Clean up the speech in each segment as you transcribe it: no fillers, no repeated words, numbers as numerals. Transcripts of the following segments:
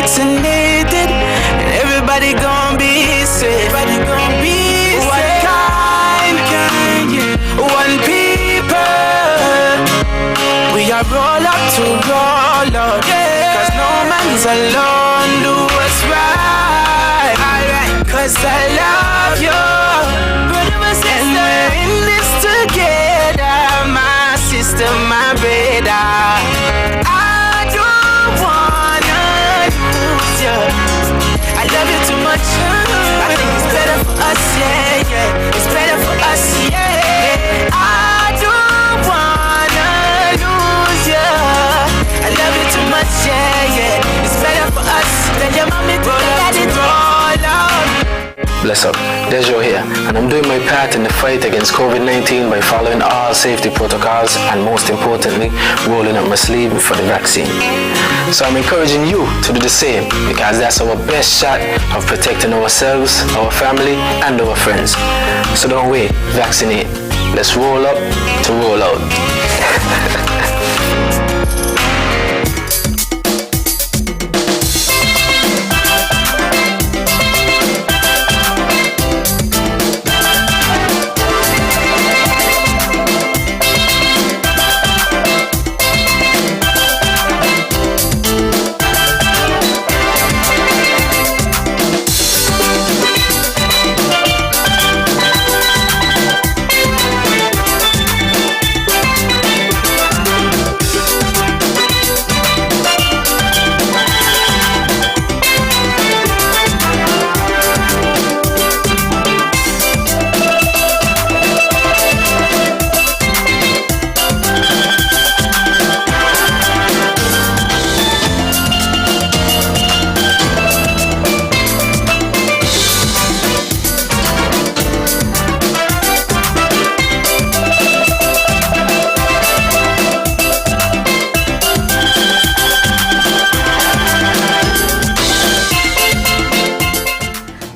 vaccinated, and everybody gon' be safe. Everybody gon' be safe. One kind, one people. We are roll up to roll up, cause no man's alone. Do what's right, cause I love you, and we're in this together. My sister, my brother, I don't wanna lose you. I love you too much. I think it's better for us, yeah, yeah. It's better for us, yeah. I don't wanna lose you. I love you too much, yeah, yeah. It's better for us than your mommy to let it roll out. Bless up, Dejo here, and I'm doing my part in the fight against COVID-19 by following all safety protocols and most importantly, rolling up my sleeve for the vaccine. So I'm encouraging you to do the same because that's our best shot of protecting ourselves, our family, and our friends. So don't wait, vaccinate. Let's roll up to roll out.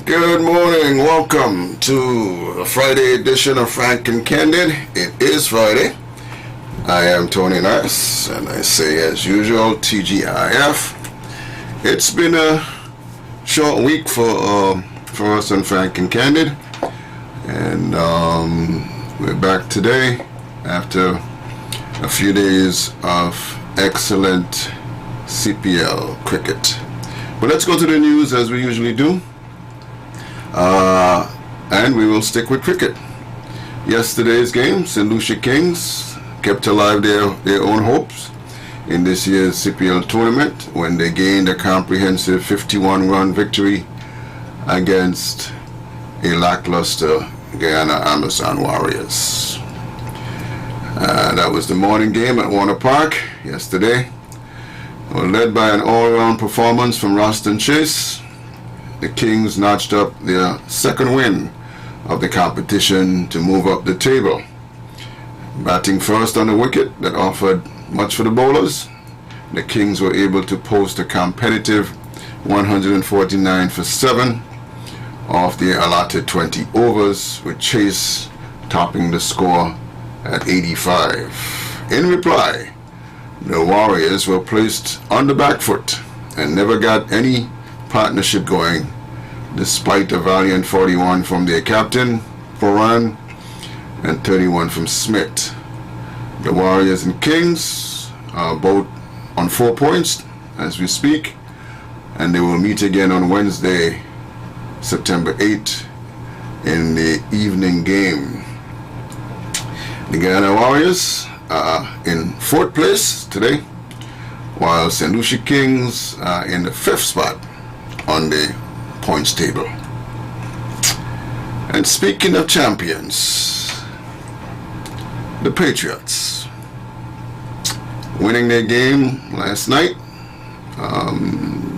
Good morning, welcome to the Friday edition of Frank and Candid. It is Friday. I am Tony Nice, and I say as usual, TGIF. It's been a short week for us on Frank and Candid, and we're back today after a few days of excellent CPL cricket. But let's go to the news as we usually do. And we will stick with cricket. Yesterday's game, St. Lucia Kings kept alive their own hopes in this year's CPL tournament when they gained a comprehensive 51-run victory against a lackluster Guyana Amazon Warriors. That was the morning game at Warner Park yesterday. Led by an all-round performance from Roston Chase, the Kings notched up their second win of the competition to move up the table. Batting first on the wicket that offered much for the bowlers, the Kings were able to post a competitive 149 for 7 off the allotted 20 overs, with Chase topping the score at 85. In reply, the Warriors were placed on the back foot and never got any partnership going, despite a valiant 41 from their captain, Foran, and 31 from Smith. The Warriors and Kings are both on 4 points as we speak, and they will meet again on Wednesday, September 8th, in the evening game. The Guyana Warriors are in 4th place today, while St. Lucia Kings are in the 5th spot on the points table. And speaking of champions, the Patriots winning their game last night,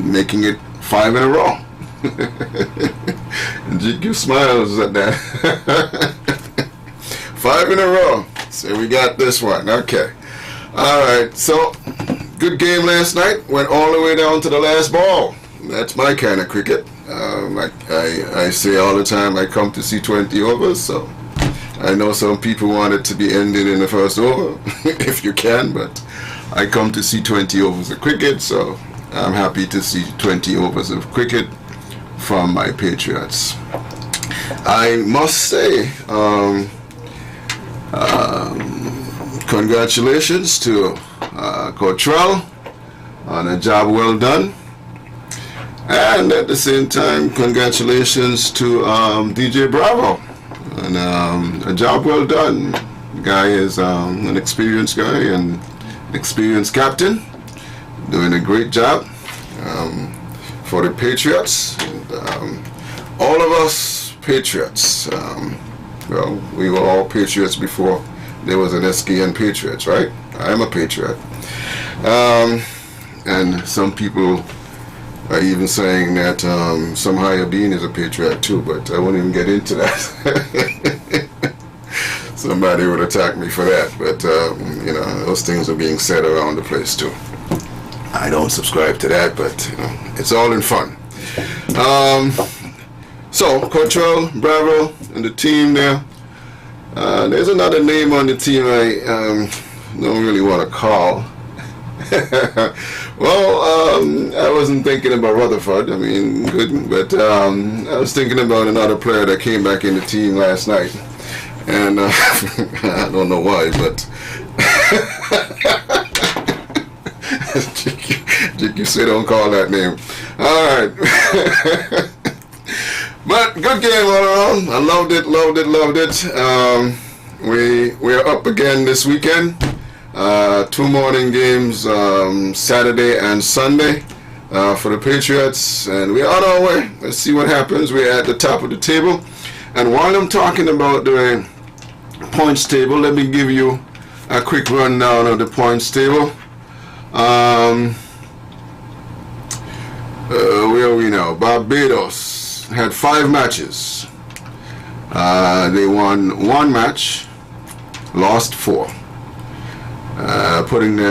making it 5 in a row. GQ smiles at that. 5 in a row. So we got this one. Okay. All right. So good game last night. Went all the way down to the last ball. That's my kind of cricket. I say all the time I come to see 20 overs, so I know some people want it to be ended in the first over, if you can, but I come to see 20 overs of cricket, so I'm happy to see 20 overs of cricket from my Patriots. I must say, congratulations to Cottrell on a job well done. And at the same time, congratulations to DJ Bravo on a job well done. The guy is an experienced guy and an experienced captain, doing a great job for the Patriots. And, all of us Patriots, well, we were all Patriots before there was an SKN Patriots, right? I'm a Patriot. And some people are even saying that somehow Yabin is a Patriot too, but I won't even get into that. Somebody would attack me for that, but you know, those things are being said around the place too. I don't subscribe to that, but you know, it's all in fun. So Cottrell, Bravo, and the team there. There's another name on the team I don't really want to call. Well, I wasn't thinking about Rutherford. I mean, good, but I was thinking about another player that came back in the team last night, and I don't know why, but you say don't call that name. All right, but good game all around. I loved it. We're up again this weekend. 2 morning games, Saturday and Sunday for the Patriots, and we're on our way. Let's see what happens. We're at the top of the table, and while I'm talking about the points table, let me give you a quick rundown of the points table. Where are we now? Barbados had 5 matches. They won 1 match, lost 4.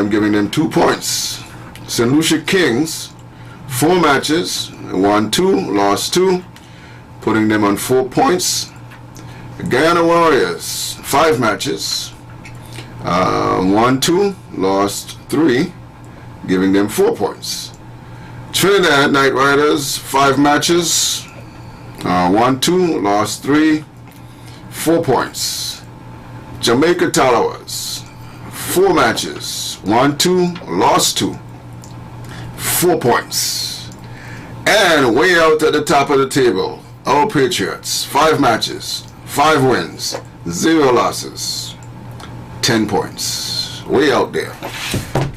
Giving them 2 points. St. Lucia Kings, 4 matches, won 2, lost 2, putting them on 4 points. Guyana Warriors, 5 matches, won 2, lost 3, giving them 4 points. Trinidad Night Riders, 5 matches, won 2, lost 3, 4 points. Jamaica Talawas, 4 matches, won 2, lost 2, 4 points. And way out at the top of the table, our Patriots, 5 matches, 5 wins, 0 losses, 10 points. Way out there.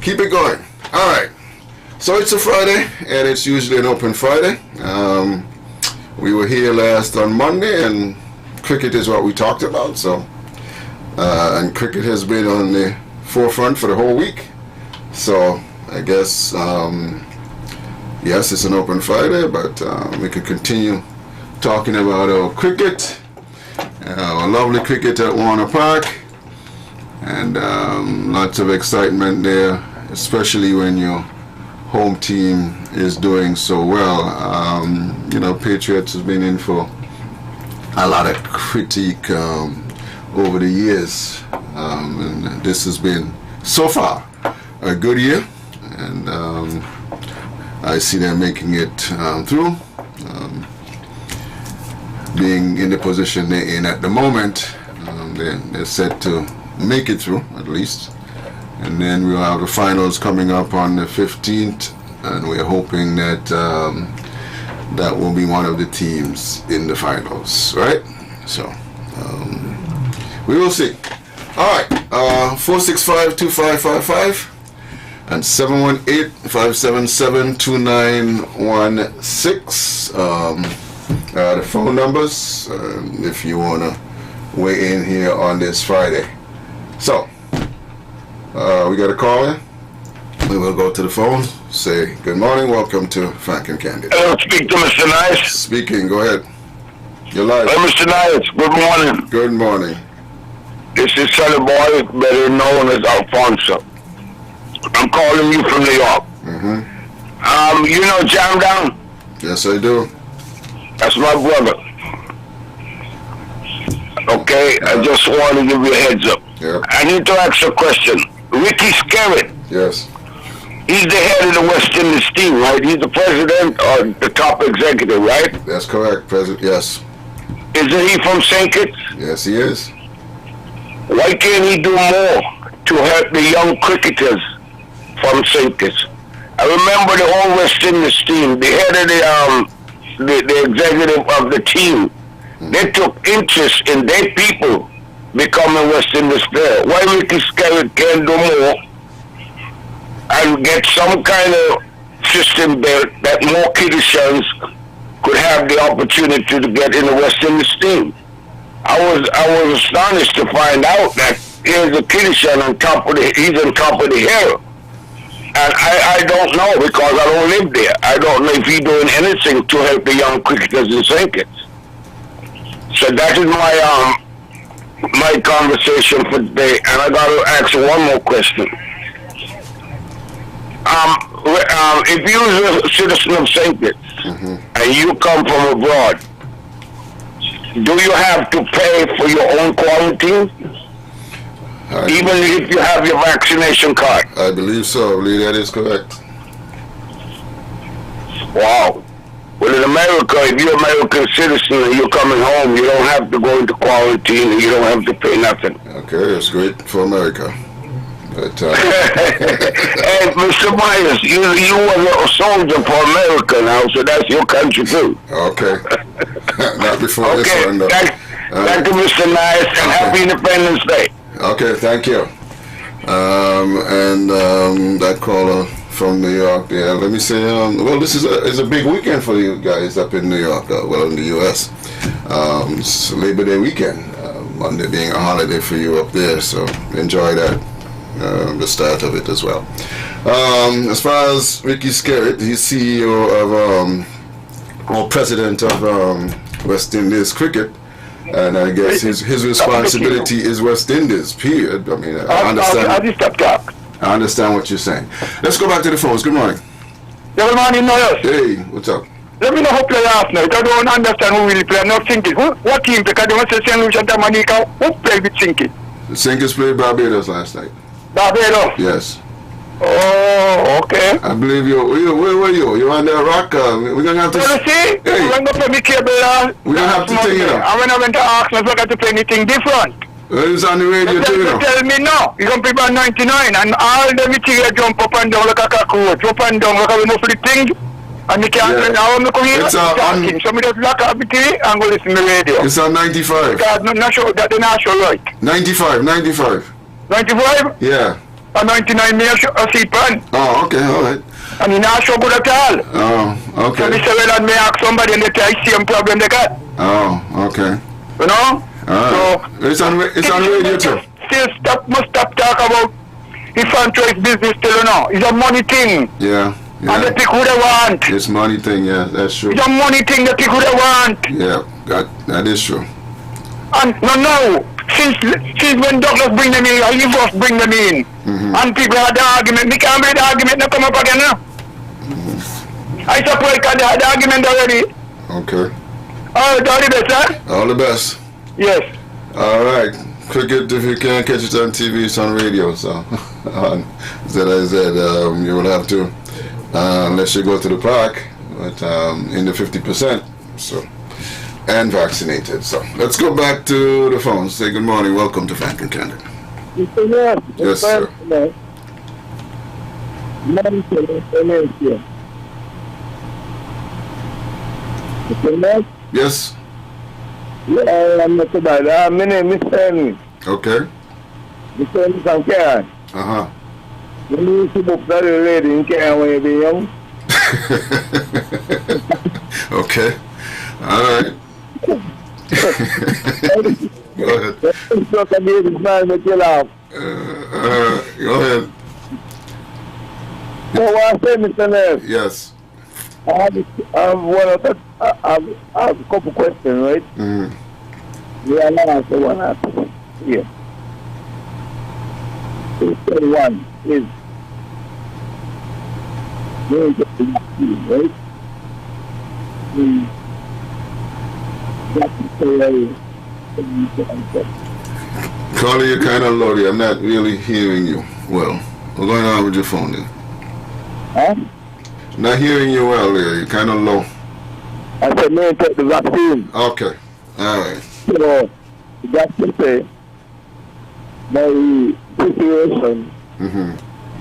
Keep it going. All right. So it's a Friday, and it's usually an open Friday. We were here last on Monday, and cricket is what we talked about. So, and cricket has been on the forefront for the whole week. So I guess yes, it's an open Friday, but we could continue talking about our cricket, our lovely cricket at Warner Park, and lots of excitement there, especially when your home team is doing so well. You know, Patriots has been in for a lot of critique over the years, and this has been so far a good year, and I see them making it through, being in the position they're in at the moment. They're set to make it through at least, and then we'll have the finals coming up on the 15th, and we're hoping that that will be one of the teams in the finals, right? So we will see. All right, 465-2555 and 718-577-2916. The phone numbers if you want to weigh in here on this Friday. So we got a caller. We will go to the phone. Say good morning. Welcome to Frank and Candid. Hello, speak to Mr. Nice. Speaking. Go ahead. You're live. Hello, Mr. Nice. Good morning. Good morning. This is Sonny Boy, better known as Alfonso. I'm calling you from New York. Mm-hmm. You know Jam Down? Yes, I do. That's my brother. Okay, I just want to give you a heads up. Yep. I need to ask a question. Ricky Skerritt, Yes. He's the head of the West Indies team, right? He's the president or the top executive, right? That's correct, President. Yes. Isn't he from St. Kitts? Yes, he is. Why can't he do more to help the young cricketers from St. Kitts? I remember the whole West Indies team, the head of the executive of the team, they took interest in their people becoming West Indies player. Why Ricky Skerritt can't do more and get some kind of system built that more Kittitians could have the opportunity to get in the West Indies team? I was astonished to find out that here's a Kittitian he's on top of the hill. And I don't know because I don't live there. I don't know if he's doing anything to help the young cricketers in St. Kitts. So that is my conversation for today. And I got to ask one more question. If you're a citizen of St. Kitts and you come from abroad, do you have to pay for your own quarantine? Even if you have your vaccination card? I believe so. I believe that is correct. Wow. Well, in America, if you're an American citizen and you're coming home, you don't have to go into quarantine and you don't have to pay nothing. Okay, that's great for America. But, hey, Mr. Myers, you were a soldier for America now, so that's your country too. Okay. Not before this one, though. Thank you, Mr. Myers, and happy Independence Day. Okay, thank you. That caller from New York, yeah, let me say, well, this is a big weekend for you guys up in New York, in the U.S. It's Labor Day weekend, Monday being a holiday for you up there, so enjoy that, the start of it as well. As far as Ricky Skerritt, he's CEO of, or president of West Indies Cricket, and I guess his responsibility is West Indies, period. I mean, I understand. I understand what you're saying. Let's go back to the phones. Good morning. Good morning, Noyos. Hey, what's up? Let me know who play last night. I don't understand who really play. I'm not thinking. What team? Because they want to say St. Lucia and Dominica. Who played with Sinky? The Sinkers played Barbados last night. Barbados? Yes. Oh, okay. I believe where were you? You're on the rock. We're going to have to... You see? Hey. When I play me cable, we're going to have to take it up. And when I went to Arsenal, I got to play anything different. Well, it's on the radio too, you know. Tell me no. You can play by 99 and all the material jump up and down like a cockroach. Up and down like a no free thing. And you can't now I'm come here talking. So me just lock up the TV and go listen to the radio. It's on 95. Because not sure that they're not sure right. 95. 95? Yeah. And 99 me a seat pan. Oh, okay, all right. And you're not sure good at all. Oh, okay. So me say, well, and me ask somebody and they tell you same problem they got. Oh, okay. You know? So it's on radio too. Must stop talk about the franchise business still, you know. It's a money thing. Yeah. And they pick who they want. It's money thing, yeah, that's true. It's a money thing, they pick who they want. Yeah, that is true. And no, since when Douglas bring them in, or you first bring them in, and people had the argument, me can't bring the argument, not come up again now. I suppose they had the argument already. Okay. All the best, sir? All the best. Yes. All right. Cricket, if you can't catch it on TV, it's on radio. So, as I said, you will have to, unless you go to the park, but in the 50%. So, and vaccinated. So, let's go back to the phone. Say good morning. Welcome to Frank and Candid. Yes, sir. Yes. Yeah, I'm not too bad. My name is Henry. Okay. Mr. Henry from Karen. Uh-huh. You need to book that lady in Karen when you be young. Okay. All right. Go ahead. Go ahead. So what I say, Mr. Ness? Yes. I have a couple questions, right? Mm-hmm. Yeah, I'll answer one after one. Yeah. One is going to the vaccine, right? Carly, you're kind of low. I'm not really hearing you well. What's going on with your phone then? Huh? Not hearing you well there. You're kind of low. I said, may I take the vaccine. Okay. All right. So, that's to say, my situation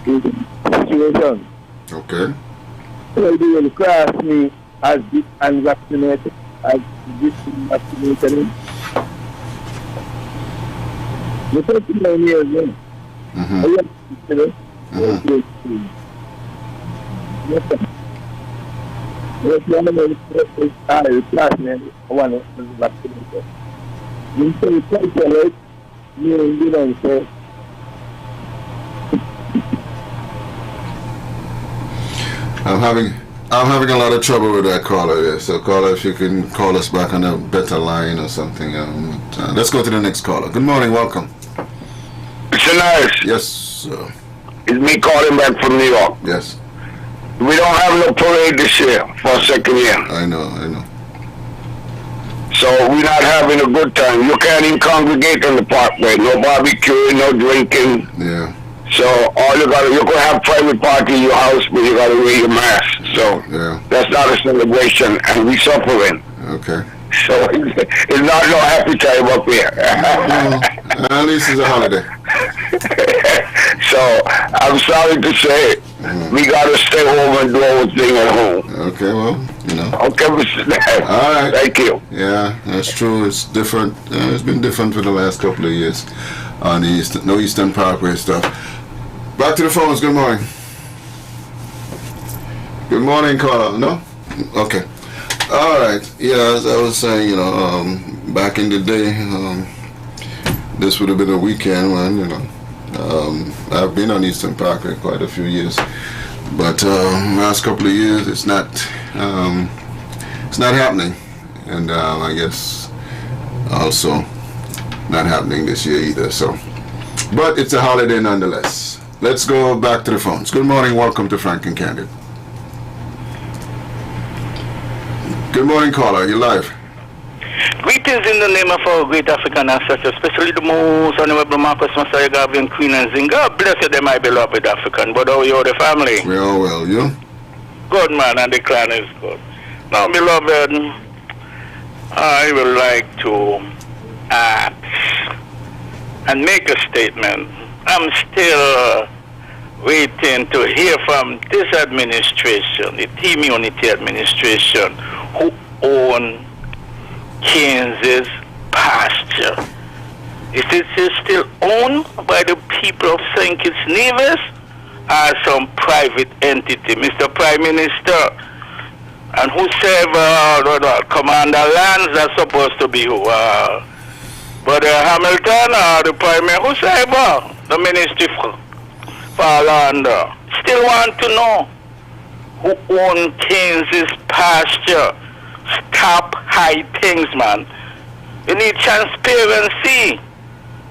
is a situation. Okay. So they will class me as this unvaccinated, as this unvaccinated. The 39 years old. I am considered Yes, one of the classmates, one of the vaccinated. You say, calculate, you know, so. I'm having a lot of trouble with that caller there. So caller, if you can call us back on a better line or something. Let's go to the next caller. Good morning, welcome. Mr. Nice. Yes, sir. It's me calling back from New York. Yes. We don't have no parade this year for a second year. I know. So we're not having a good time. You can't even congregate on the parkway. No barbecuing, no drinking. Yeah. So you can have private party in your house, but you gotta wear your mask. So that's not a celebration, and we suffering. Okay. So it's not no happy time up here. At least it's a holiday. So I'm sorry to say, we gotta stay home and do our thing at home. Okay, well, you know. Okay, Mr. Dad. All right. Thank you. Yeah, that's true. It's different. It's been different for the last couple of years on the Eastern Parkway stuff. Back to the phones. Good morning. Good morning, caller. No? Okay. All right. Yeah, as I was saying, you know, back in the day, this would have been a weekend when, you know, I've been on Eastern Parkway quite a few years, but last couple of years it's not happening, and I guess also not happening this year either. So, but it's a holiday nonetheless. Let's go back to the phones. Good morning, welcome to Frank and Candid. Good morning, caller. You're live. Greetings in the name of our great African ancestors, especially the most honorable Marcus Messiah, Gavian, Queen, and Zing. God bless you, my beloved African. But how are you, the family? We all well. You? Good, man, and the clan is good. Now, beloved, I would like to ask and make a statement. I'm still waiting to hear from this administration, the Team Unity administration, who own Kansas pasture. Is it still owned by the people of St. Kitts Nevis or some private entity? Mr. Prime Minister, and whosoever commander lands are supposed to be who? Brother Hamilton or the Prime Minister, whosoever the ministry fall under. Still want to know who owns Kansas pasture. Stop high things, man. You need transparency.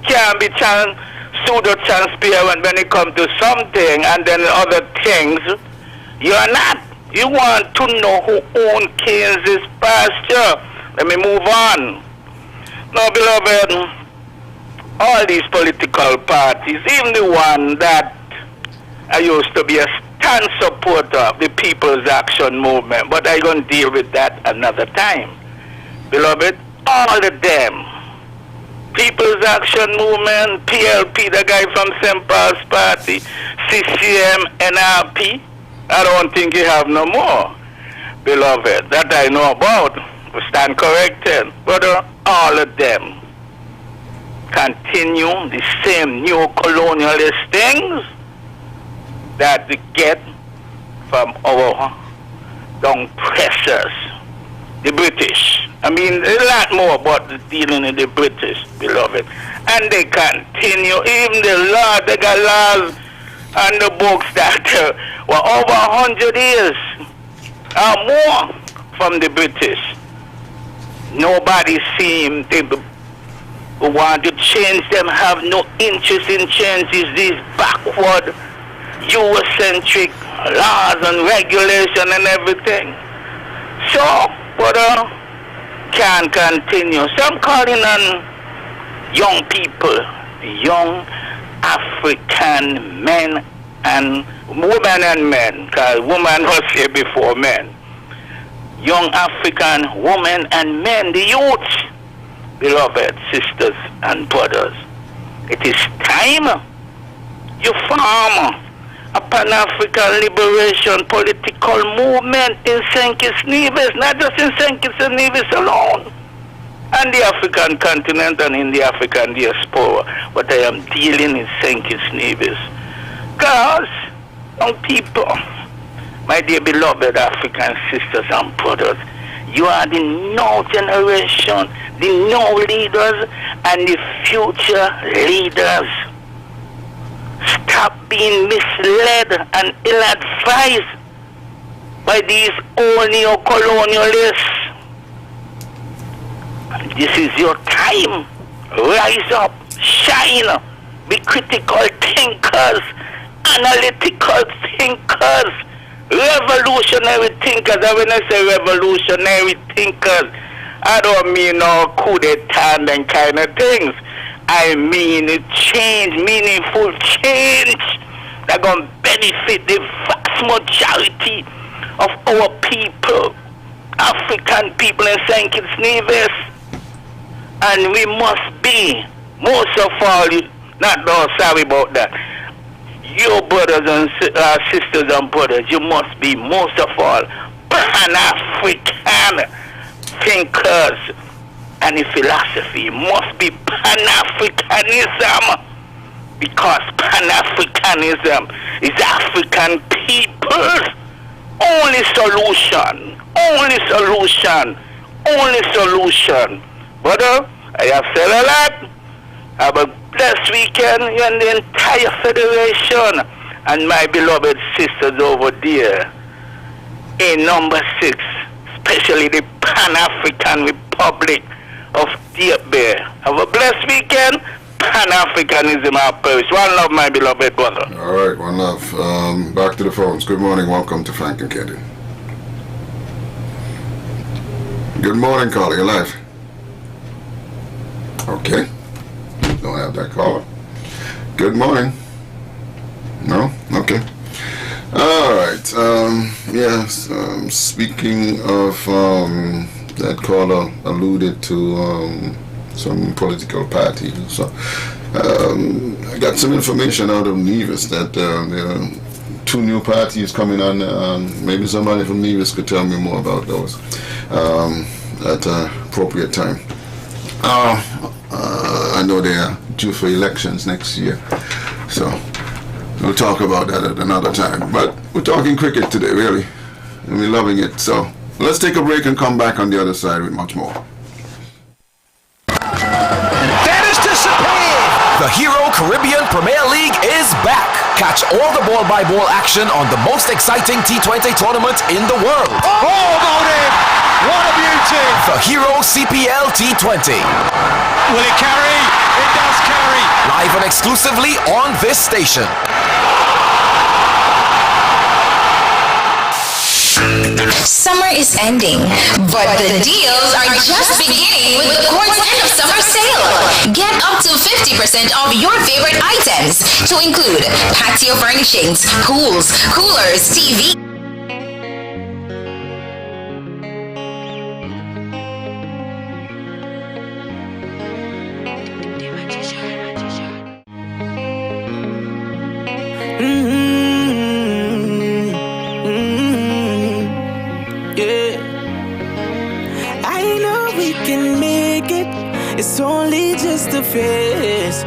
Can't be pseudo-transparent when it comes to something and then other things. You're not. You want to know who owns Kansas pasture. Let me move on. Now, beloved, all these political parties, even the one that I used to be a stand supporter of the People's Action Movement, but I'm going to deal with that another time. Beloved, all of them, People's Action Movement, PLP, the guy from St. Paul's Party, CCM, NRP, I don't think you have no more, beloved, that I know about. We stand corrected. But all of them continue the same new colonialist things that we get from our young pressers, the British. I mean, a lot more about dealing with the British, beloved. And they continue, even the law, they got laws and the books that were over 100 years or more from the British. Nobody seems to want to change them, have no interest in changes, these backward Eurocentric laws and regulation and everything. So, but can continue. So I'm calling on young people, young African men and women and men, because women was here before men. Young African women and men, the youth, beloved sisters and brothers. It is time you form a Pan-African liberation political movement in St. Kitts Nevis, not just in St. Kitts and Nevis alone, and the African continent and in the African diaspora. But I am dealing in St. Kitts Nevis. Because, young people, my dear beloved African sisters and brothers, you are the now generation, the now leaders, and the future leaders. Stop being misled and ill-advised by these old neo-colonialists. This is your time. Rise up, shine, be critical thinkers, analytical thinkers, revolutionary thinkers. And when I say revolutionary thinkers, I don't mean no coup d'etat and them kind of things. I mean change, meaningful change that going to benefit the vast majority of our people, African people in St. Kitts Nevis. And we must be, most of all, not no, sorry about that, your brothers and sisters and brothers, you must be, most of all, Pan-African thinkers. And the philosophy must be Pan-Africanism, because Pan-Africanism is African people's only solution, only solution, only solution. Brother, I have said a lot. Have a blessed weekend and the entire federation and my beloved sisters over there in number 6, especially the Pan-African Republic of Deep Bear. Have a blessed weekend. Pan-Africanism our perish. One love, my beloved brother. All right, one love. Back to the phones. Good morning. Welcome to Frank and Candid. Good morning, caller. You're live. Okay. Don't have that caller. Good morning. No? Okay. All right. Yes. Speaking of that caller alluded to some political parties. So I got some information out of Nevis that there are 2 new parties coming on. Maybe somebody from Nevis could tell me more about those at an appropriate time. I know they are due for elections next year, so we'll talk about that at another time. But we're talking cricket today, really, and we're loving it. So let's take a break and come back on the other side with much more. That is disappeared! The Hero Caribbean Premier League is back. Catch all the ball-by-ball action on the most exciting T20 tournament in the world. Oh, about it! What a beauty! The Hero CPL T20. Will it carry? It does carry. Live and exclusively on this station. Summer is ending, but the deals are just beginning with the Quartz End of Summer Sale. Get up to 50% off your favorite items, to include patio furnishings, pools, coolers, TV. It's only just a phase.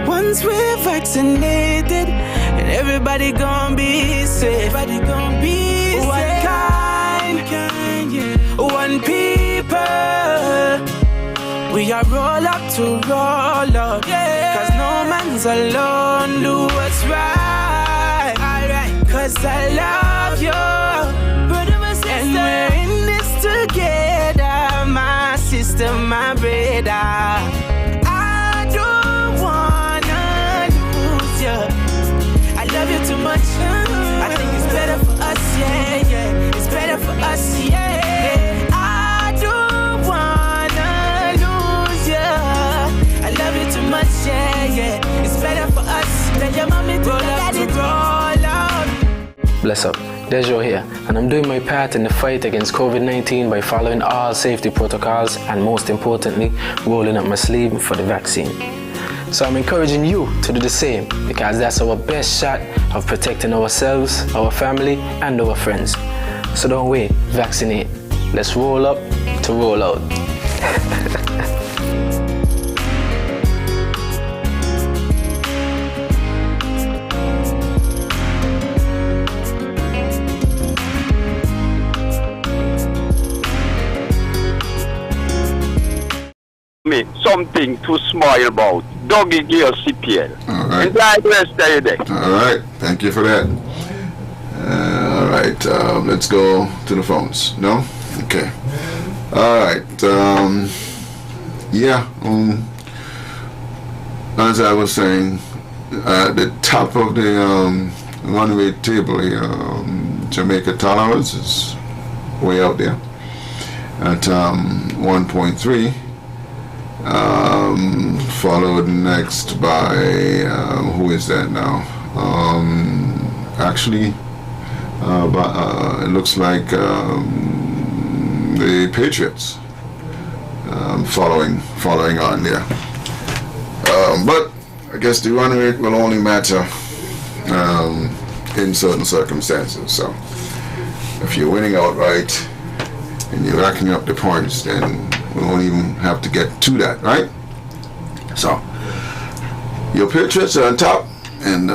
Once we're vaccinated, and everybody gon' be safe. Everybody gon' be safe. One kind, yeah. One people. We are roll up to roll up, yeah. 'Cause no man's alone. Do what's right, alright. 'Cause I love you, brother, my sister. And we're in this together, my sister, my brother. I don't wanna lose you. I love you too much. I think it's better for us, yeah, yeah. It's better for us, yeah. I don't wanna lose you. I love you too much, yeah, yeah. It's better for us. Tell your mommy to roll up, to roll up. Bless up. Dejo here, and I'm doing my part in the fight against COVID-19 by following all safety protocols and most importantly, rolling up my sleeve for the vaccine. So I'm encouraging you to do the same because that's our best shot of protecting ourselves, our family, and our friends. So don't wait, vaccinate. Let's roll up to roll out. Something to smile about. Doggy Gear CPL. All right. And I will stay there. All right. Thank you for that. All right. Let's go to the phones. No? Okay. All right. As I was saying, at the top of the one-way table here, Jamaica tolerance is way out there at 1.3. Followed next by who is that now? It looks like the Patriots following on there. But I guess the run rate will only matter in certain circumstances. So if you're winning outright and you're racking up the points, then we won't even have to get to that, right? So your Patriots are on top, and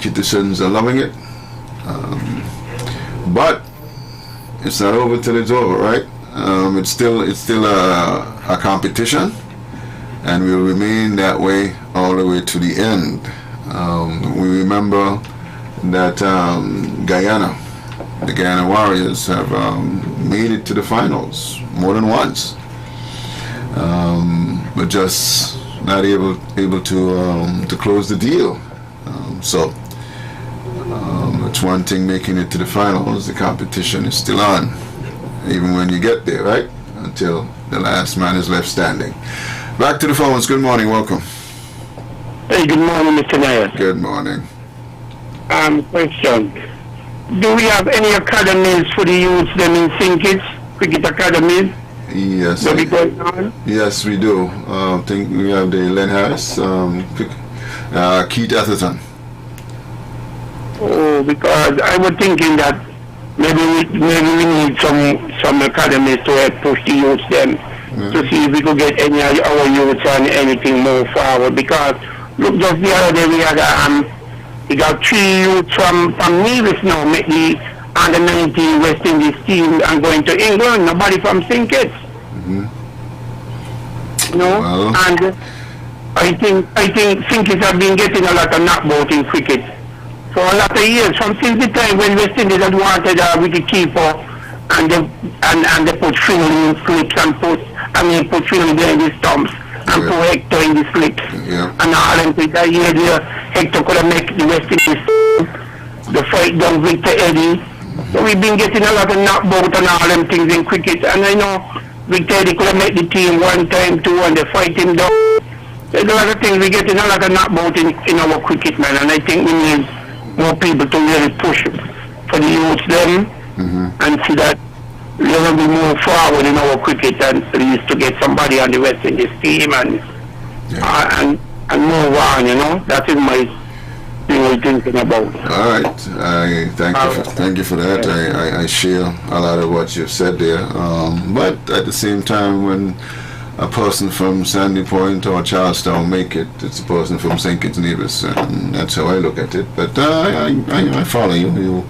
citizens are loving it. But it's not over till it's over, right? It's still a competition, and will remain that way all the way to the end. We remember that the Guyana Warriors have made it to the finals more than once, but just not able to close the deal. So it's one thing making it to the finals. The competition is still on, even when you get there, right? Until the last man is left standing. Back to the phones. Good morning. Welcome. Hey, good morning, Mr. Nair. Good morning. Question. Do we have any academies for the youths them in St. Kitts? Cricket academies? Yes. That be going on? Yes, we do. I think we have the Len Harris, Keith Atherton. Oh, because I was thinking that maybe we need some academies to help push the youths them to see if we could get any of our youths on anything more forward. Because look, just the other day we got 3 youths from Nevis now make the under 19 West Indies team and going to England. Nobody from St. Kitts. No, Well. and I think St. Kitts have been getting a lot of knockout in cricket for a lot of years, since the time when West Indies had wanted a wicketkeeper and they put Finley in slips and put Finley there in the stumps and put Hector in the slips. Yeah. And all them things. That year there, Hector could have made the West Indies the fight down Victor Eddie. So we've been getting a lot of knockout and all them things in cricket. And I know Victor Eddie could have made the team one time too and they fight him down. There's a lot of things. We're getting a lot of knockout in our cricket, man. And I think we need more people to really push for the youths them and see that we will be more forward in our cricket and at least to get somebody on the West Indies team and move on, you know. That is my thing I'm thinking about. All right, I thank you for that. I share a lot of what you've said there. But at the same time, when a person from Sandy Point or Charlestown make it, it's a person from St. Kitts Nevis, and that's how I look at it. But I follow you.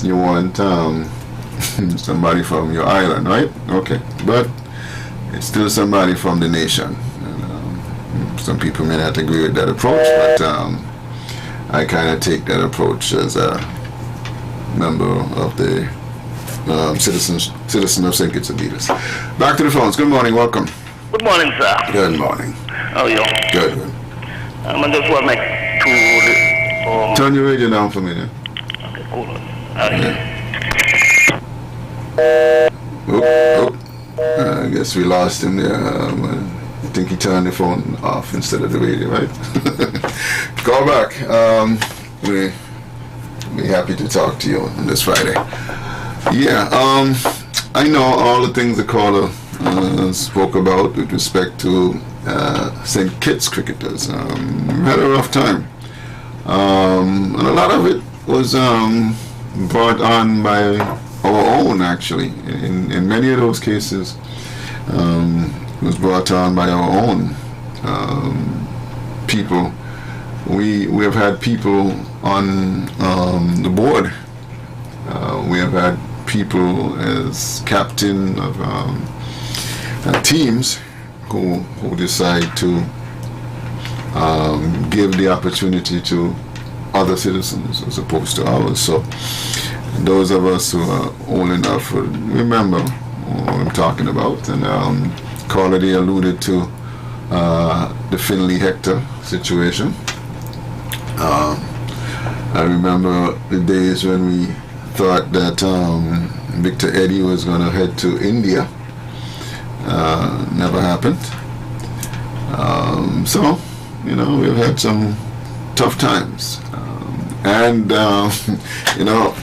You want somebody from your island, right? Okay, but it's still somebody from the nation. And, some people may not agree with that approach, but I kind of take that approach as a member of the citizen of St. Kitts Nevis. Back to the phones. Good morning. Welcome. Good morning, sir. Good morning. How are you? Good. I just want to make 2... Turn your radio down for me, then. Okay, cool. I guess we lost him there. I think he turned the phone off instead of the radio, right? Call back. We be happy to talk to you on this Friday. Yeah, I know all the things the caller spoke about with respect to St. Kitts cricketers. We had a rough time. And a lot of it was brought on by our own, actually. In many of those cases, it was brought on by our own people. We have had people on the board. We have had people as captain of teams who decide to give the opportunity to other citizens as opposed to ours. So those of us who are old enough will remember what I'm talking about. And Carlady alluded to the Finley Hector situation. I remember the days when we thought that Victor Eddy was going to head to India. Never happened. So, we've had some tough times.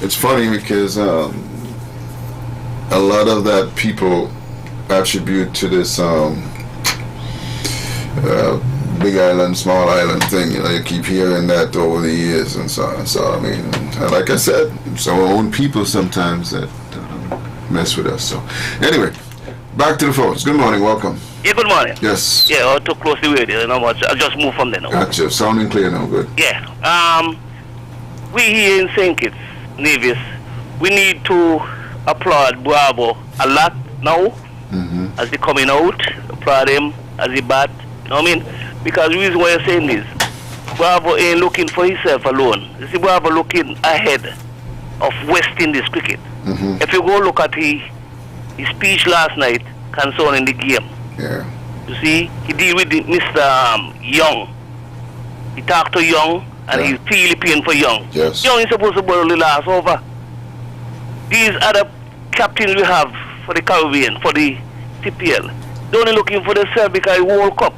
It's funny because a lot of that people attribute to this big island, small island thing. You keep hearing that over the years and so on. So, I mean, like I said, it's our own people sometimes that mess with us. So, anyway, back to the phones. Good morning, welcome. Yeah, good morning. Yes. Yeah, I too close the radio, but I'll just move from there now. Gotcha. Sounding clear now, good. Yeah. We here in St. Kitts, Nevis, we need to applaud Bravo a lot now as they coming out. Applaud him as he bat. You know what I mean? Because the reason why I'm saying this, Bravo ain't looking for himself alone. You see, Bravo looking ahead of West Indies cricket. If you go look at his speech last night concerning the game, you see, he deal with Mr. Young. He talked to Young, and he's really paying for Young. Yes. Young is supposed to bowl the last over. These other captains we have for the Caribbean, for the TPL, they're only looking for themselves because he World Cup.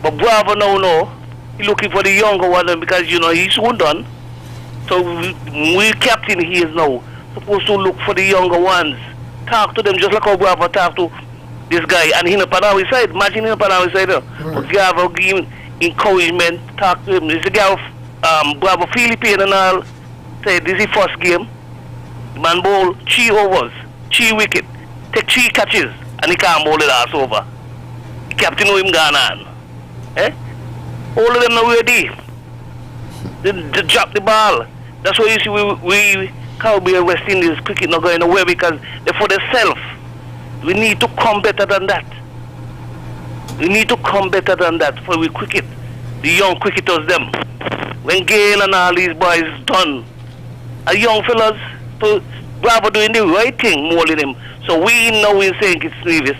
But Bravo now, he's looking for the younger one because, he's soon done. So we captain he is now supposed to look for the younger ones. Talk to them just like how Bravo talk to this guy. And he not on our side. Imagine him on our side. But Bravo give him encouragement, talk to him. This is the guy of Bravo Philippine and all. Say this is his first game. The man bowl 3 overs, 3 wickets, take 3 catches, and he can't bowl the last over. The captain know him gone on. All of them are ready. They drop the ball. That's why you see we Caribbean West Indies cricket not going nowhere because they're for themselves. We need to come better than that. We need to come better than that for we cricket. The young cricketers them. When Gale and all these boys done, a young fellas, so Bravo doing the right thing more than him. So we know in St. Kitts Nevis.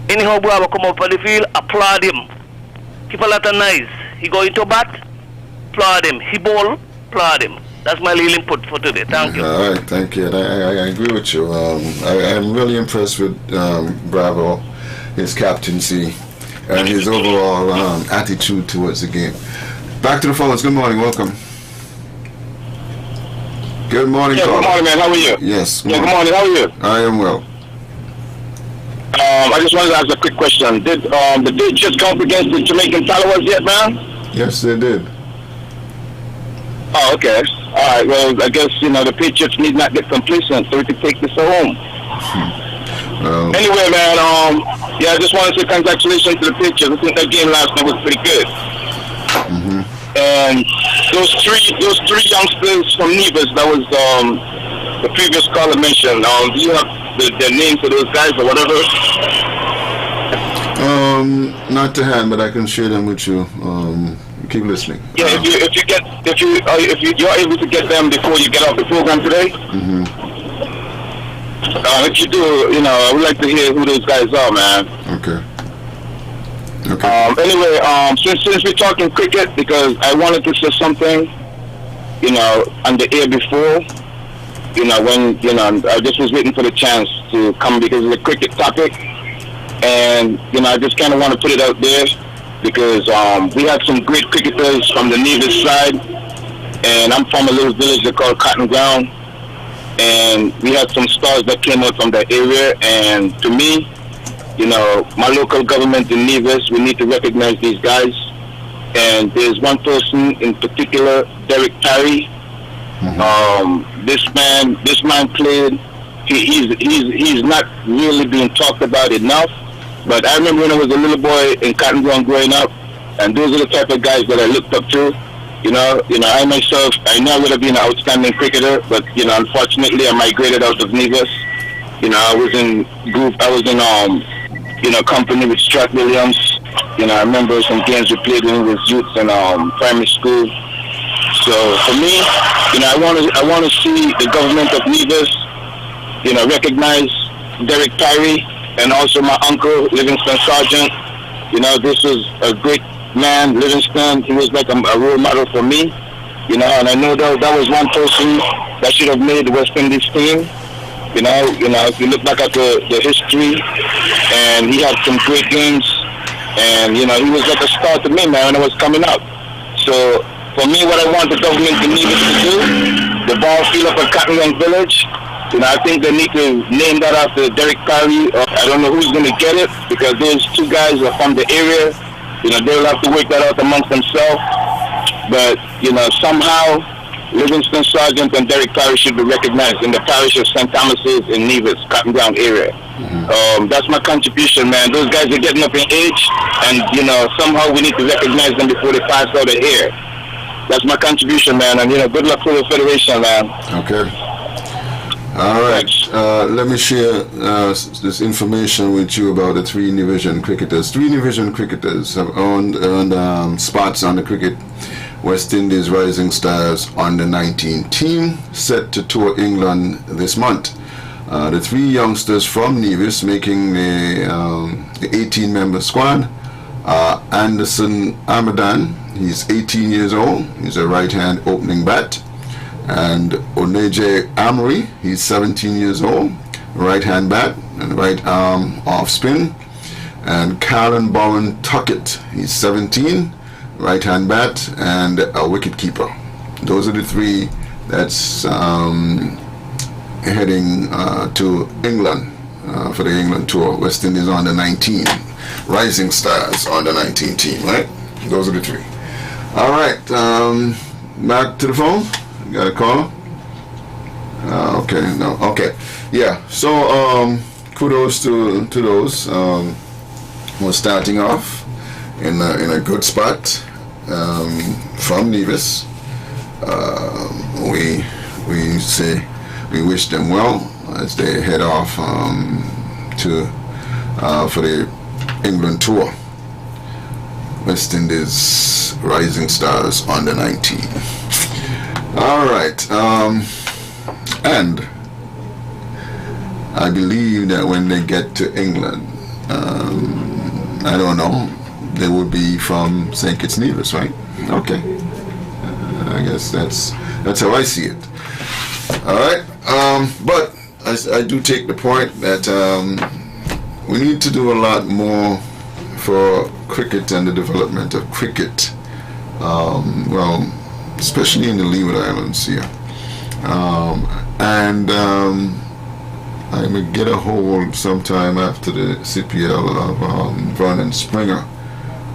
Anyhow Bravo come up on the field, applaud him. Keep a lot of nice. He go into bat, applaud him. He bowl, applaud him. That's my little input for today. Thank you. All right, thank you. And I agree with you. I'm really impressed with Bravo, his captaincy, and his overall attitude towards the game. Back to the phones. Good morning. Welcome. Good morning, Yeah, caller. good morning, man. How are you? Yes. Yeah, good morning. How are you? I am well. I just wanted to ask a quick question. Did the Patriots go up against the Jamaican followers yet, man? Yes, they did. Oh, okay. All right. Well, I guess the Patriots need not get complacent, so we can take this home. Anyway, man. I just want to say congratulations to the Patriots. I think that game last night was pretty good. And those three youngsters from Nevis that was the previous caller mentioned. Do you have the names of those guys or whatever? Not to hand, but I can share them with you. Keep listening. Yeah, if you're able to get them before you get off the program today. If you do, I would like to hear who those guys are, man. Okay. Anyway, since we're talking cricket, because I wanted to say something, on the air before, when I just was waiting for the chance to come because of the cricket topic, and I just kind of want to put it out there because we had some great cricketers from the Nevis side, and I'm from a little village they call Cotton Ground, and we had some stars that came out from that area, and to me, you know, my local government in Nevis, we need to recognize these guys. And there's one person in particular, Derek Parry. This man played. He's not really being talked about enough. But I remember when I was a little boy in Cotton Ground growing up, and those are the type of guys that I looked up to. You know, I myself, I know I would have been an outstanding cricketer, but you know, unfortunately, I migrated out of Nevis. You know, I was in company with Strat Williams. You know, I remember some games we played when we was youths in primary school. So for me, you know, I want to see the government of Nevis, you know, recognize Derek Parry and also my uncle Livingston Sargent. You know, this was a great man, Livingston. He was like a role model for me. You know, and I know that was one person that should have made the West Indies team. You know, if you look back at the history, and he had some great games. And, you know, he was like a star to me, man, when I was coming up. So, for me, what I want the government to need to do, the ball field up at Cotton Ground Village, you know, I think they need to name that after Derek Parry. I don't know who's going to get it, because those two guys are from the area. You know, they'll have to work that out amongst themselves. But, you know, somehow, Livingston Sargent and Derek Parry should be recognized in the parish of St. Thomas's in Nevis, Cotton Ground area. That's my contribution, man. Those guys are getting up in age, and you know, somehow we need to recognize them before they pass out of here. That's my contribution, man. And you know, good luck for the federation, man. Okay. All right. Let me share this information with you about the three division cricketers. Three division cricketers have earned spots on the cricket West Indies Rising Stars under 19 team, set to tour England this month. The three youngsters from Nevis making the 18-member squad are Anderson Amadan, he's 18 years old, he's a right-hand opening bat, and Oneje Amory, he's 17 years old, right-hand bat and right arm off spin, and Callan Bowen Tuckett, he's 17, right-hand bat and a wicket keeper. Those are the three that's heading to England for the England tour. West Indies under 19, Rising Stars under 19 team, right? Those are the three. All right, back to the phone. You got a call? Okay, no, okay, yeah. So kudos to those. We're starting off in a good spot from Nevis. We say we wish them well as they head off for the England tour. West Indies Rising Stars under 19. All right, and I believe that when they get to England, I don't know, they will be from St. Kitts Nevis, right? Okay. I guess that's how I see it. All right. But I do take the point that we need to do a lot more for cricket and the development of cricket. Well, especially in the Leeward Islands here. And I may get a hold sometime after the CPL of Vernon Springer,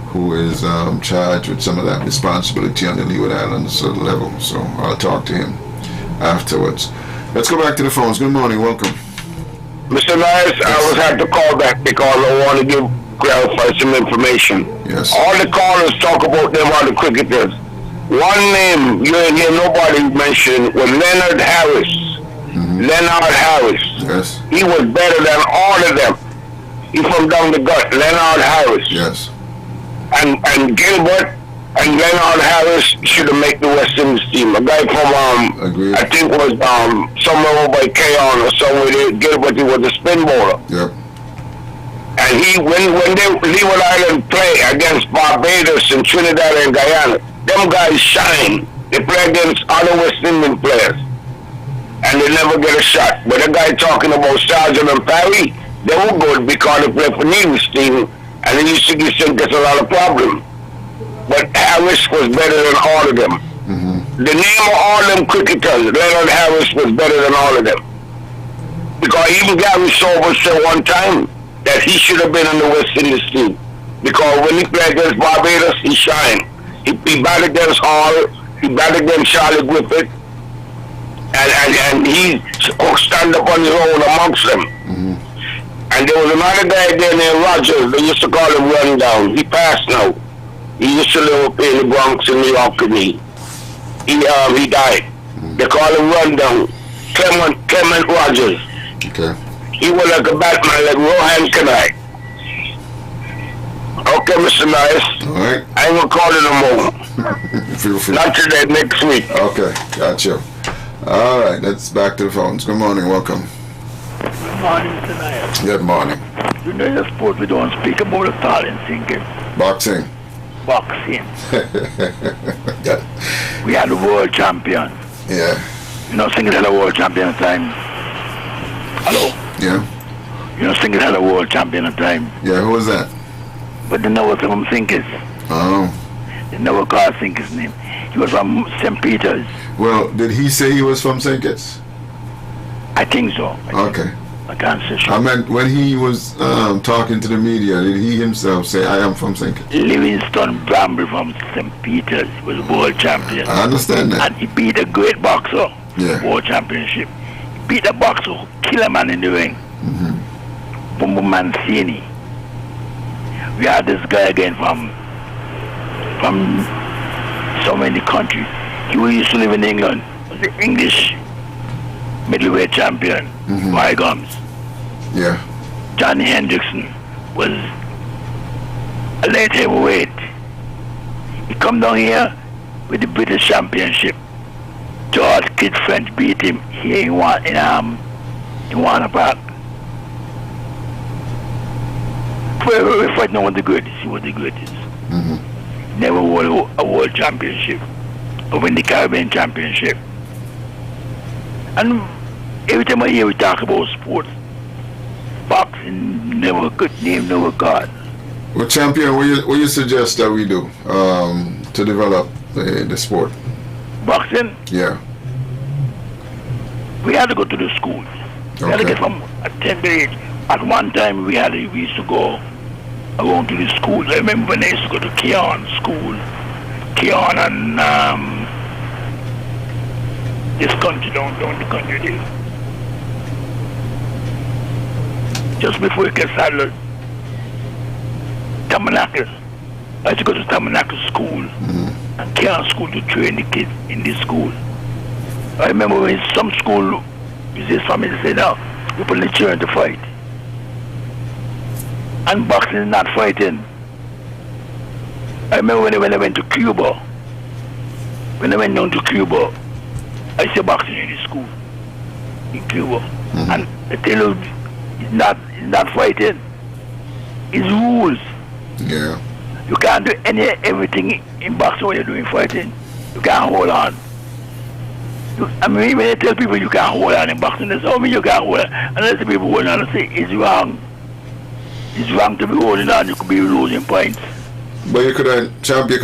who is charged with some of that responsibility on the Leeward Islands level. So I'll talk to him afterwards. Let's go back to the phones. Good morning. Welcome. Mr. Myers, I was had to call back because I want to clarify some information. Yes. All the callers talk about them are the cricketers. One name you ain't hear nobody mention was Leonard Harris. Leonard Harris. Yes. He was better than all of them. He from down the gut. Leonard Harris. Yes. And Gilbert and Leonard Harris should have made the West Indies team. A guy from Agreed. I think was somewhere over by Keon or somewhere there. Gilbert, he was a spin bowler. Yep. And he when they Leeward Island play against Barbados and Trinidad and Guyana, them guys shine. They play against other West Indian players. And they never get a shot. But the guy talking about Sargent and Parry, they were good because they play for Nevis team, and they used to give St. Kitts a lot of problems. But Harris was better than all of them. the name of all them cricketers, Leonard Harris was better than all of them. Because even Gary Sobers said one time that he should have been on the West Indies team. Because when he played against Barbados, he shined. He batted against Hall, he batted against Charlie Griffith, and he could stand up on his own amongst them. Mm-hmm. And there was another guy there named Rogers, they used to call him Rundown. He passed now. He used to live up in the Bronx in New York with me. He died. Mm-hmm. They call him Rundown. Clement Rogers. Okay. He was like a Batman, like Rohan Kanai. Okay, Mr. Nice. All right. I ain't gonna call it no more. Feel free. Not today, next week. Okay, gotcha. All right, let's back to the phones. Good morning, welcome. Good morning, Mr. Nice. Good morning. You know, in sport, we don't speak about the talent thinking. Boxing. Boxing. Yeah. We had the world champion. Yeah. You know, Singers had a world champion at the time. Hello? Yeah. You know, Singers had a world champion at the time. Yeah, who was that? But they never said from Sinkers. Oh. They never called Sinkers' name. He was from St. Peter's. Well, did he say he was from St. Kitts? I think so. Okay. I can't say sure. I meant when he was talking to the media, did he himself say, I am from St. Kitts? Livingston Bramble from St. Peter's was world champion. I understand that. And he beat a great boxer. Yeah. World championship. He beat a boxer who killed a man in the ring. Mm-hmm. Bumbo Mancini. We had this guy again from so many countries. He used to live in England. He was the English middleweight champion, Gums. Yeah. Johnny Hendrickson was a late heavyweight. He come down here with the British Championship. George Kid French beat him here in Warner Park. We fight now with the greatest. He was the greatest. Mm-hmm. Never won a world championship or win the Caribbean championship. And every time I hear we talk about sports, boxing never good name, never God. Well, champion, what you suggest that we do to develop the sport? Boxing? Yeah. We had to go to the schools. We had to get from a 10th grade. At one time we used to go around to the schools. I remember when I used to go to Keon school. Keon and this country down the country there. Just before you get started, Tabernacle. I used to go to Tabernacle school and Keon school to train the kids in this school. I remember when some school, this family said, now, you put the children to fight. And boxing is not fighting. I remember when I went to Cuba. When I went down to Cuba, I saw boxing in the school in Cuba. And I tell you, it's not fighting. It's rules. Yeah. You can't do everything in boxing when you're doing fighting. You can't hold on. I mean, when I tell people you can't hold on in boxing, they say, oh, you can't hold on. Unless the people hold on and say, it's wrong. It's wrong to be holding on, you could be losing points. But you could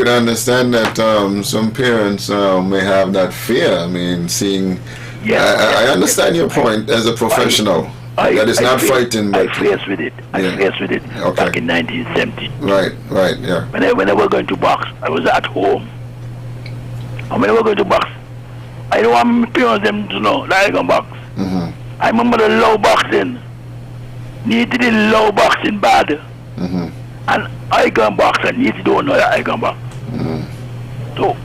understand that some parents may have that fear. I mean, seeing. Yeah, I understand your point as a professional. That is not fighting. I faced with it. Okay. Back in 1970. Right, yeah. When I was going to box, I was at home. And when I was going to box, I don't want my parents them to know that I can box. I remember the low boxing. Needed the low boxing bad. And I can box and you don't know that I can box. So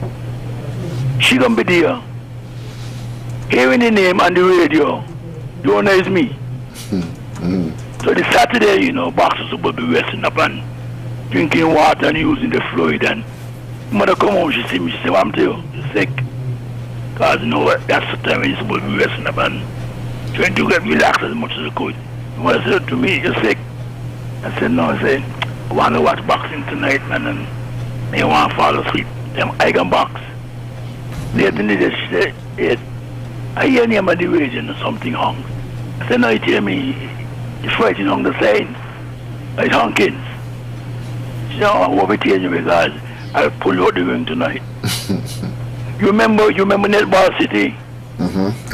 she gonna be there. Hearing the name on the radio, don't know it's me. So the Saturday, boxers will be resting up and drinking water and using the fluid, and mother come home, she see me, she say, I'm too sick. Because that's the time when you're supposed to be resting up and trying to get relaxed as much as you could. Mother said to me, you're sick. I said, no, I said, I want to watch boxing tonight, man, and I want to fall asleep. I can box. Later in the day, she said, yes, I hear him on the radio or something hung. I said, no, you tell me, it's fighting on the side. It's honking. She said, oh, I won't be telling you because I'll pull out the ring tonight. You remember Netball City?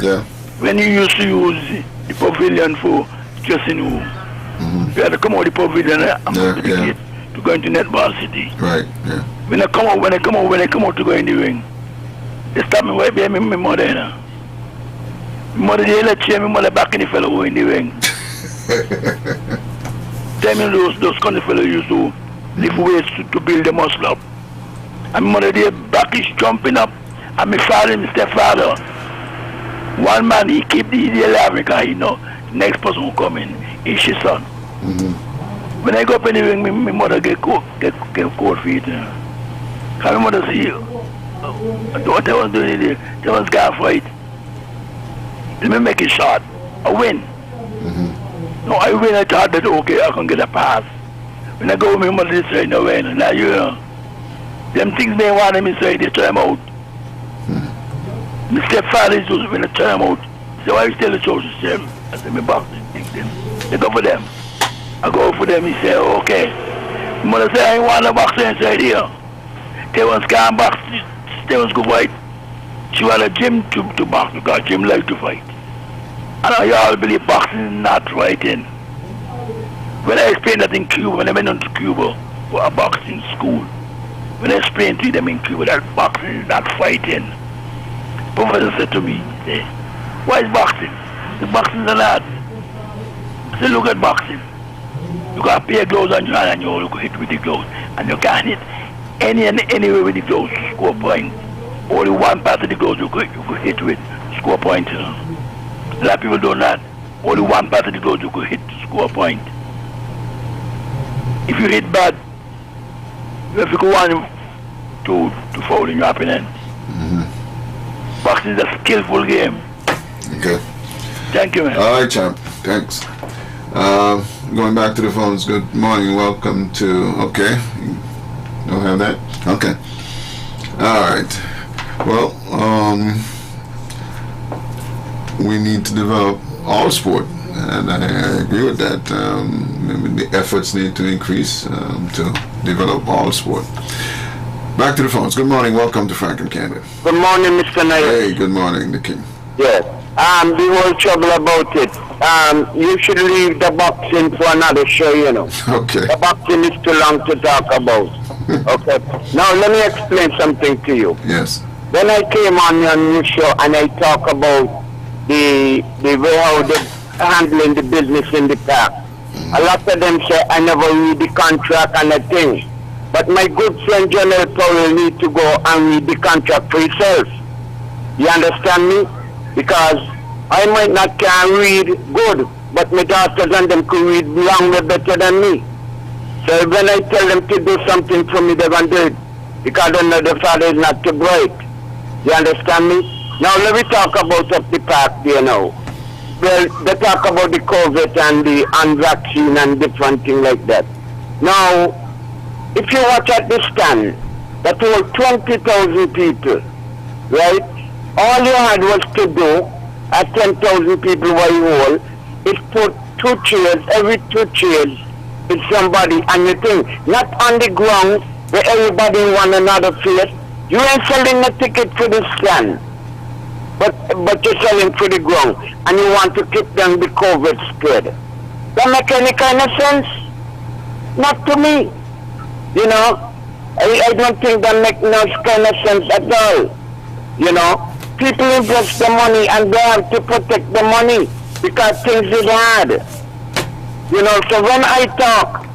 Yeah. When you used to use the pavilion for dressing room, you had to come out the pavilion and go to the gate to go into Netball City. Right. Yeah. When they come out to go in the ring, they stop me right behind my mother, you know. My mother, they let my mother back in the fellow who in the ring. Tell me those kind of fellows used to lift weights to build the muscle up. And my mother, their back is jumping up. And my father, my stepfather, one man, he keep the alive because he know the next person who come in is his son. When I go up in the ring, my mother get cold feet. Because my mother see, what I was doing there, they was going to fight. Let me make it short. I win. No, I win. I thought that, okay, I can get a pass. When I go with my mother, they say, no way. Now, you know, them things they want them inside, they try them out. My stepfather is just when I try them out. So I tell the church, I say, my boxing, they go for them. I go for them, he say, okay. My mother say, I ain't want no boxer inside here. They want to box, they want to fight. She want a gym to box because Jim like to fight. And I all believe boxing is not fighting. When I explained that in Cuba, when I went to Cuba for a boxing school, when I explained to them in Cuba that boxing is not fighting, professor said to me, why is boxing? The boxing is an art. I said, look at boxing. You got a pair of gloves on your hand and you hit with the gloves. And you can't hit anywhere with the gloves to score point. Only one part of the gloves you could hit with, score point. You know? A lot of people don't know that. Only one part of the gloves you could hit to score point. If you hit bad, you have to go on to foul in your opponent. Boxing is a skillful game. Okay. Thank you, man. All right, champ. Thanks. Going back to the phones. Good morning. Welcome to. Okay. You don't have that? Okay. All right. Well, we need to develop all sport, and I agree with that. The efforts need to increase to develop all sport. Back to the phones. Good morning. Welcome to Frank and Candid. Good morning, Mr. Knight. Hey, good morning, the King. Yes. The whole trouble about it. You should leave the boxing for another show, you know. Okay. The boxing is too long to talk about. Okay. Now let me explain something to you. Yes. When I came on your new show and I talk about the way how they're handling the business in the park, a lot of them say I never read the contract and a thing. But my good friend General Powell need to go and read the contract for himself. You understand me? Because I might not can read good, but my daughters and them could read long way better than me. So when I tell them to do something for me, they're going to do it. Because they know the father is not too bright. You understand me? Now let me talk about up the park there now. Well, they talk about the COVID and the vaccine and different things like that. Now, if you watch at the stand, that were 20,000 people, right? All you had was to do, at 10,000 people were you all, is put 2 chairs, every 2 chairs, with somebody, and you think, not on the ground, where everybody in one another face. You ain't selling a ticket for the stand, but you're selling for the ground, and you want to keep them the COVID spread. That make any kind of sense? Not to me. You know, I don't think that makes no kind of sense at all. You know, people invest the money and they have to protect the money because things is hard. You know, so when I talk,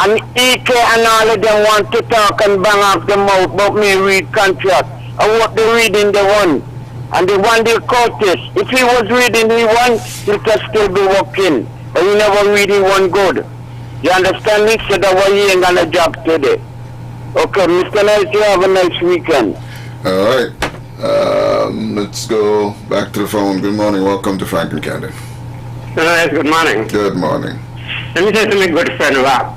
and EK and all of them want to talk and bang off the mouth about me read contract, and what they reading they won. And they want their Curtis. If he was reading he won, he could still be working. But he never reading one good. You understand me? So that why he ain't got a job today. Okay, Mr. Nice, you have a nice weekend. All right. Let's go back to the phone. Good morning. Welcome to Frank and Candid. Good morning. Good morning. Let me say to my good friend Rob.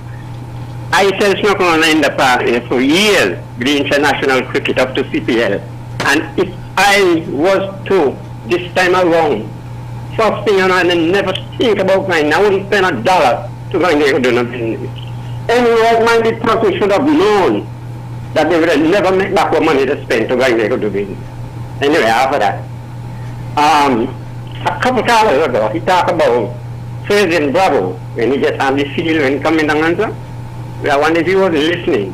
I sell smoke in the park for years, the international cricket up to CPL. And if I was to, this time around, first thing I never think about mine, I wouldn't spend $1 to go in there to do nothing. Any right-minded person should have known that they would never make back what money they spent to go in there to do business. Anyway, after that, a couple of hours ago, he talked about President Bravo when he gets on the field when coming down answer. I wonder if he was listening.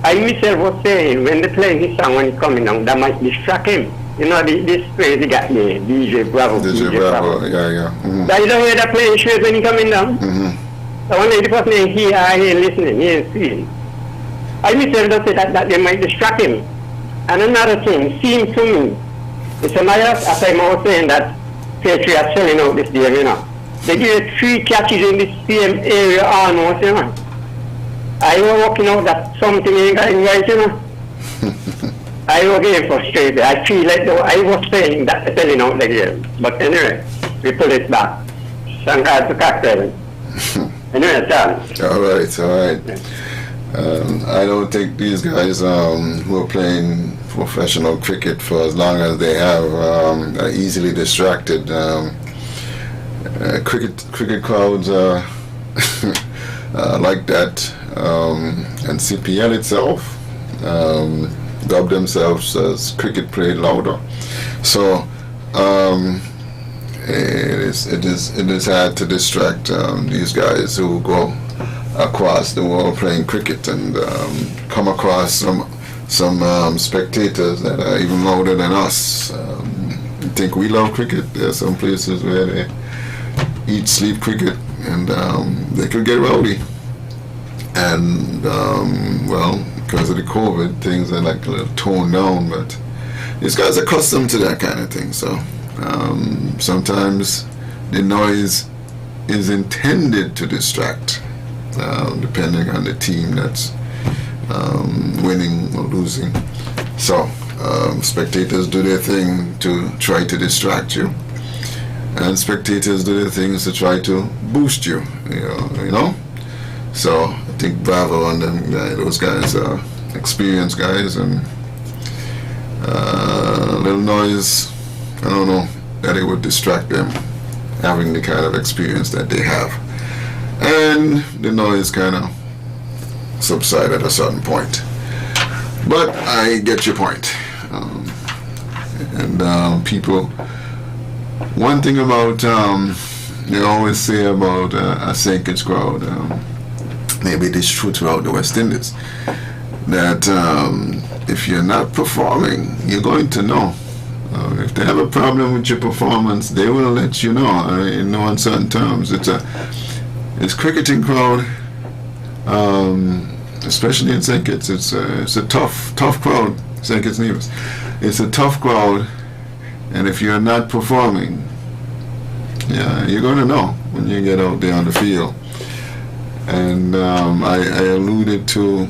I myself was saying when they play his song when he's coming down, that might distract him. You know, this phrase he got me, DJ Bravo. DJ Bravo, yeah. Mm-hmm. But you don't hear that playing straight when he's coming down? Mm-hmm. I wonder if the person ain't here, I ain't listening, he ain't seeing. I myself just say that they might distract him. And another thing, seems to me, it's another time I was saying that Patriots selling out this game, you know. They give 3 catches in the same area almost, you know. I was working out that something ain't going right, you know. I was getting frustrated. I feel like I was saying that they're selling out the game. But anyway, we pull it back. Thank God to cocktail. Anyway, Charles. All right. I don't think these guys who are playing professional cricket for as long as they have are easily distracted. Cricket crowds are like that, and CPL itself dub themselves as cricket played louder. So it is hard to distract these guys who go across the world playing cricket and come across some spectators that are even louder than us. I think we love cricket. There are some places where they eat, sleep cricket, and they could get rowdy. And well, because of the COVID, things are like a little toned down, but these guys are accustomed to that kind of thing. So sometimes the noise is intended to distract, depending on the team that's winning or losing. So spectators do their thing to try to distract you, and spectators do their things to try to boost you. You know. So I think Bravo and them those guys are experienced guys, and a little noise, I don't know that it would distract them, having the kind of experience that they have. And the noise kind of subside at a certain point. But I get your point. People, one thing about, they always say about a St. Kitts crowd, maybe it is true throughout the West Indies, that if you're not performing, you're going to know. If they have a problem with your performance, they will let you know in no uncertain terms. It's cricketing crowd, especially in St. Kitts. It's a tough crowd. St. Kitts Nevis. It's a tough crowd, and if you're not performing, yeah, you're going to know when you get out there on the field. And I alluded to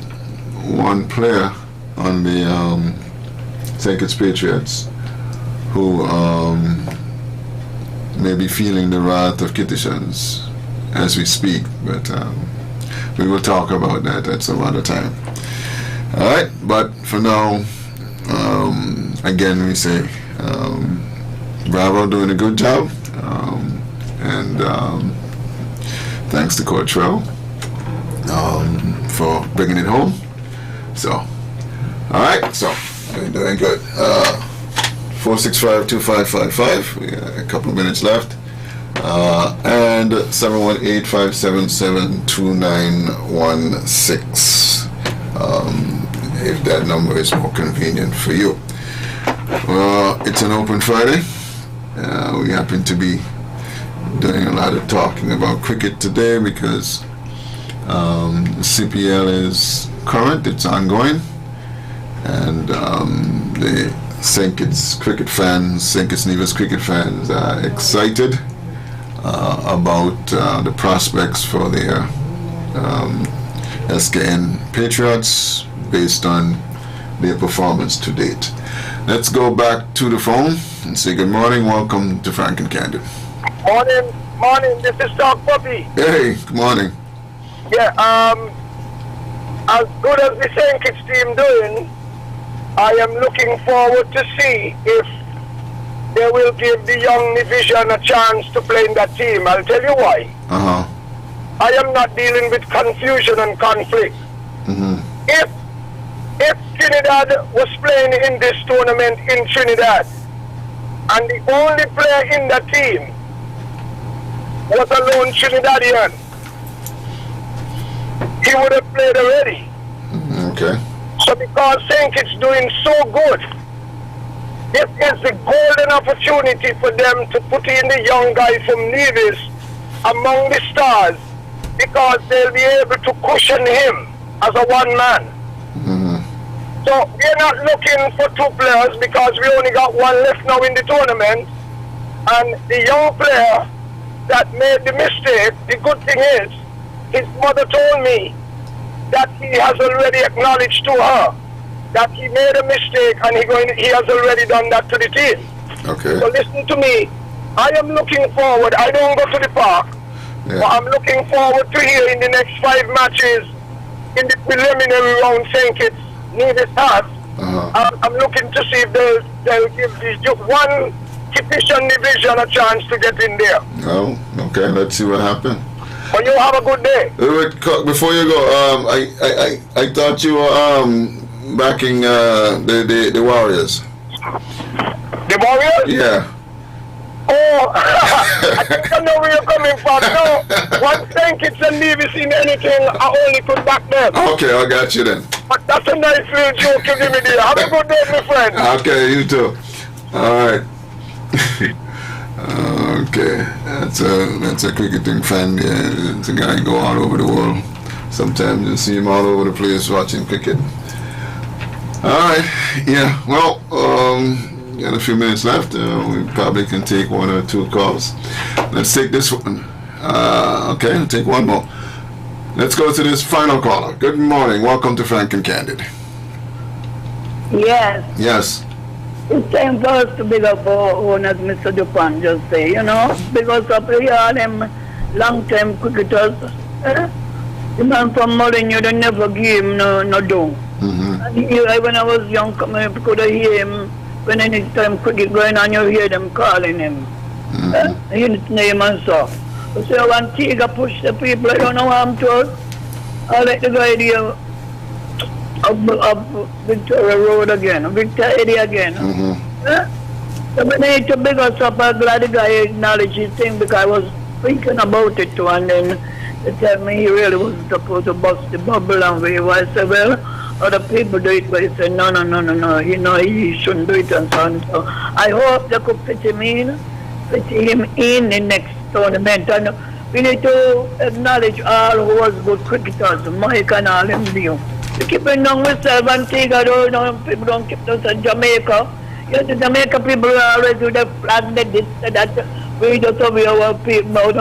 one player on the St. Kitts Patriots who may be feeling the wrath of Kittitians as we speak, but we will talk about that at some other time. Alright, but for now, again we say Bravo doing a good job, and thanks to Cortrell for bringing it home. So, alright, so we're doing good. 465-2555, we got a couple of minutes left. And 718-577-2916, if that number is more convenient for you. It's an open Friday. We happen to be doing a lot of talking about cricket today because CPL is current, it's ongoing, and the St. Kitts cricket fans, St. Kitts Nevis cricket fans are excited about the prospects for their SKN Patriots based on their performance to date. Let's go back to the phone and say good morning. Welcome to Frank and Candid. Morning. This is Doc Bobby. Hey, good morning. Yeah, as good as the St. Kitts team doing, I am looking forward to see if they will give the young division a chance to play in that team. I'll tell you why. I am not dealing with confusion and conflict. If if Trinidad was playing in this tournament in Trinidad, and the only player in the team was a lone Trinidadian, he would have played already. Okay. So because St. Kitts doing so good, this is the golden opportunity for them to put in the young guy from Nevis among the stars, because they'll be able to cushion him as a one man. So we're not looking for two players because we only got one left now in the tournament. And the young player that made the mistake, the good thing is, his mother told me that he has already acknowledged to her that he made a mistake, and he has already done that to the team. Okay. So listen to me. I am looking forward. I don't go to the park, but I'm looking forward to hear in the next 5 matches in the preliminary round St. Kitts Nevis has. I'm looking to see if they'll give the one Kittian division a chance to get in there. Oh, okay. Let's see what happens. But you have a good day. Before you go, I thought you were backing the Warriors. The Warriors? Yeah. Oh, I think I know where you're coming from. No, once St. Kitts and Nevis in anything, I only could back them. Okay, I got you then. But that's a nice little joke you give me there. Have a good day, my friend. Okay, you too. All right. Okay, that's a cricketing fan. Yeah, it's a guy go all over the world. Sometimes you see him all over the place watching cricket. All right, yeah. Well, got a few minutes left. We probably can take 1 or 2 calls. Let's take this one. Okay, I'll take one more. Let's go to this final caller. Good morning. Welcome to Frank and Candid. Yes. Yes. It's time for us to big up our own, as Mr. Dupont just say, you know, because up here are them long-term cricketers. The man from Molyneux, they never give him no dough. And when I was young, I could hear him, when any time cricket going on, you hear them calling him. His name and so. So when Tiga push the people, I don't know how I'm told. I like the guy there up Victoria Road again, Victoria again. So we need to big us up. I'm glad the guy acknowledged his thing, because I was thinking about it too, and then they tell me he really wasn't supposed to bust the bubble and wave. I said, well, other people do it, but he said, no, you know, he shouldn't do it and so on. So I hope they could fit him in the next tournament. And we need to acknowledge all who was good cricketers, Mike and all them do. We keep it down with Antigua, people don't keep us in Jamaica. Yes, the Jamaica people always do the flag, this, that. We just have our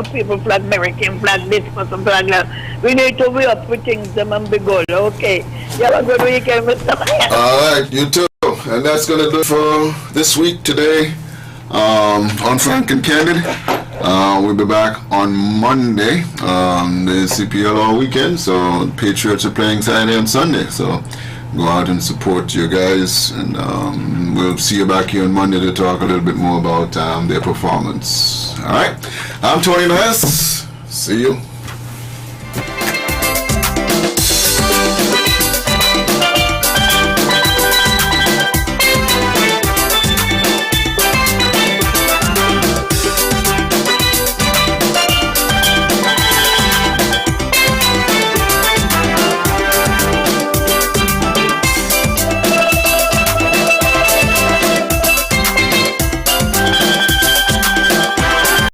people flag, American flag, this person flag that. We need to be up with things and be good, okay? You have a good weekend, Mr. Alright, you too. And that's going to do it for this week today on Frank and Candid. We'll be back on Monday. The CPL all weekend, so Patriots are playing Saturday and Sunday. So go out and support your guys, and we'll see you back here on Monday to talk a little bit more about their performance. Alright, I'm Tony Ness. See you.